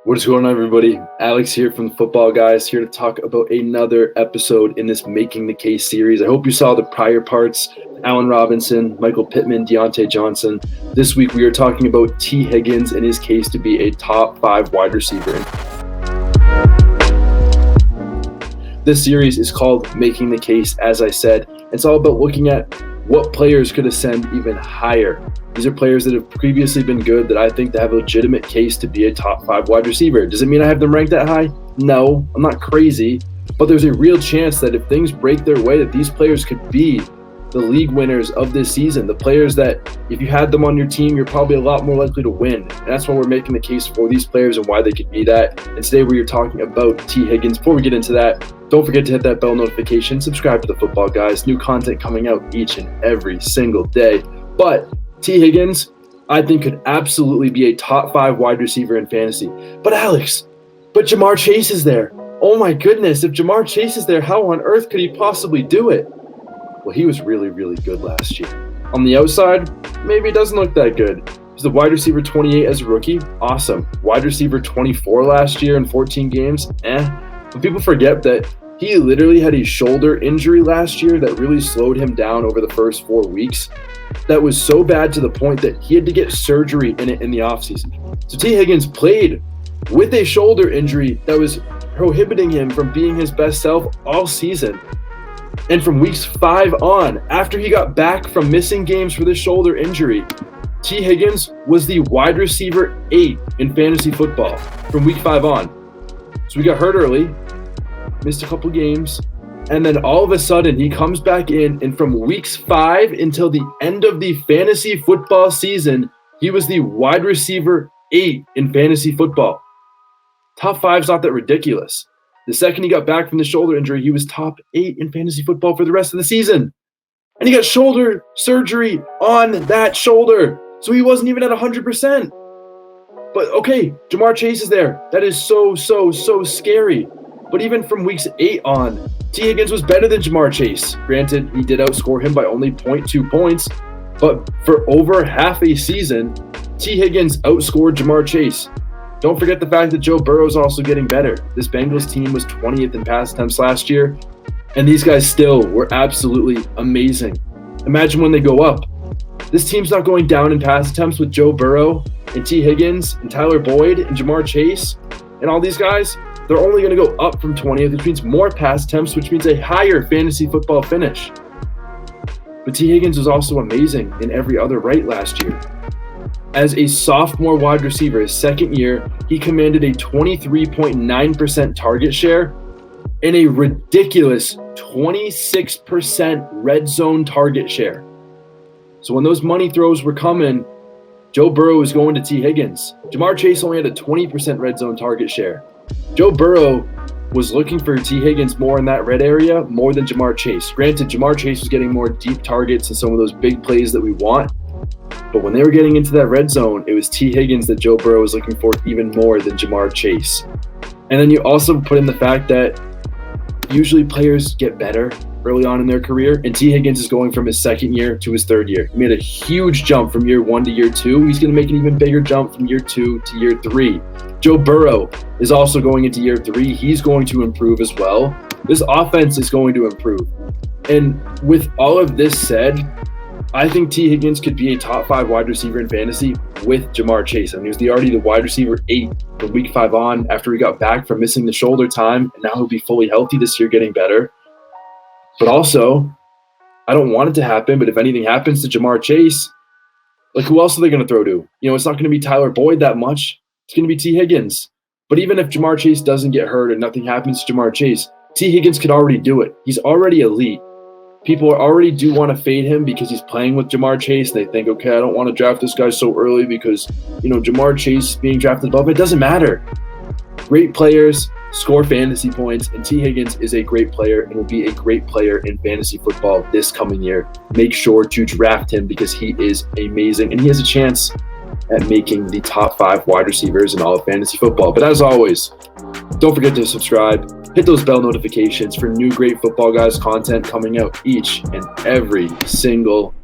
What is going on, everybody? Alex here from the Football Guys, here to talk about another episode in this Making the Case series. I hope you saw the prior parts, Allen Robinson, Michael Pittman, Deontay Johnson. This week we are talking about Tee Higgins and his case to be a top 5 wide receiver. This series is called Making the Case, as I said. It's all about looking at what players could ascend even higher. These are players that have previously been good that I think that have a legitimate case to be a top 5 wide receiver. Does it mean I have them ranked that high? No, I'm not crazy. But there's a real chance that if things break their way, that these players could be the league winners of this season. The players that, if you had them on your team, you're probably a lot more likely to win. And that's why we're making the case for these players and why they could be that. And today we are talking about Tee Higgins. Before we get into that, don't forget to hit that bell notification. Subscribe to the Football Guys. New content coming out each and every single day. But Tee Higgins, I think, could absolutely be a top 5 wide receiver in fantasy. But Alex, Ja'Marr Chase is there. Oh my goodness, if Ja'Marr Chase is there, how on earth could he possibly do it? Well, he was really, really good last year. On the outside, maybe it doesn't look that good. He's the wide receiver 28 as a rookie. Awesome. Wide receiver 24 last year in 14 games. But people forget that he literally had a shoulder injury last year that really slowed him down over the first 4 weeks. That was so bad to the point that he had to get surgery in it in the offseason. So Tee Higgins played with a shoulder injury that was prohibiting him from being his best self all season. And from weeks 5 on, after he got back from missing games for this shoulder injury, Tee Higgins was the wide receiver 8 in fantasy football from week 5 on. So he got hurt early, missed a couple games, and then all of a sudden he comes back in, and from weeks 5 until the end of the fantasy football season, he was the wide receiver 8 in fantasy football. Top 5's not that ridiculous. The second he got back from the shoulder injury, he was top 8 in fantasy football for the rest of the season. And he got shoulder surgery on that shoulder, so he wasn't even at 100%. But okay, Ja'Marr Chase is there. That is so scary. But even from weeks 8 on, Tee Higgins was better than Ja'Marr Chase. Granted, he did outscore him by only 0.2 points, but for over half a season, Tee Higgins outscored Ja'Marr Chase. Don't forget the fact that Joe Burrow is also getting better. This Bengals team was 20th in pass attempts last year, and these guys still were absolutely amazing. Imagine when they go up. This team's not going down in pass attempts with Joe Burrow and Tee Higgins and Tyler Boyd and Ja'Marr Chase and all these guys. They're only going to go up from 20th, which means more pass attempts, which means a higher fantasy football finish. But Tee Higgins was also amazing in every other right last year. As a sophomore wide receiver, his second year, he commanded a 23.9% target share and a ridiculous 26% red zone target share. So when those money throws were coming, Joe Burrow was going to Tee Higgins. Ja'Marr Chase only had a 20% red zone target share. Joe Burrow was looking for Tee Higgins more in that red area, more than Ja'Marr Chase. Granted, Ja'Marr Chase was getting more deep targets and some of those big plays that we want. But when they were getting into that red zone, it was Tee Higgins that Joe Burrow was looking for even more than Ja'Marr Chase. And then you also put in the fact that usually players get better early on in their career, and Tee Higgins is going from his second year to his third year. He made a huge jump from year 1 to year 2. He's going to make an even bigger jump from year 2 to year 3. Joe Burrow is also going into year 3. He's going to improve as well. This offense is going to improve. And with all of this said, I think Tee Higgins could be a top 5 wide receiver in fantasy with Ja'Marr Chase. I mean, he was already the wide receiver 8 from week 5 on after he got back from missing the shoulder time, and now he'll be fully healthy this year, getting better. But also, I don't want it to happen, but if anything happens to Ja'Marr Chase, like, who else are they going to throw to? You know, it's not going to be Tyler Boyd that much. It's going to be Tee Higgins. But even if Ja'Marr Chase doesn't get hurt and nothing happens to Ja'Marr Chase, Tee Higgins could already do it. He's already elite. People already do want to fade him because he's playing with Ja'Marr Chase. They think, okay, I don't want to draft this guy so early because, you know, Ja'Marr Chase is being drafted above. It doesn't matter. Great players score fantasy points, and Tee Higgins is a great player and will be a great player in fantasy football this coming year. Make sure to draft him because he is amazing, and he has a chance at making the top 5 wide receivers in all of fantasy football. But as always, don't forget to subscribe. Hit those bell notifications for new great Football Guys content coming out each and every single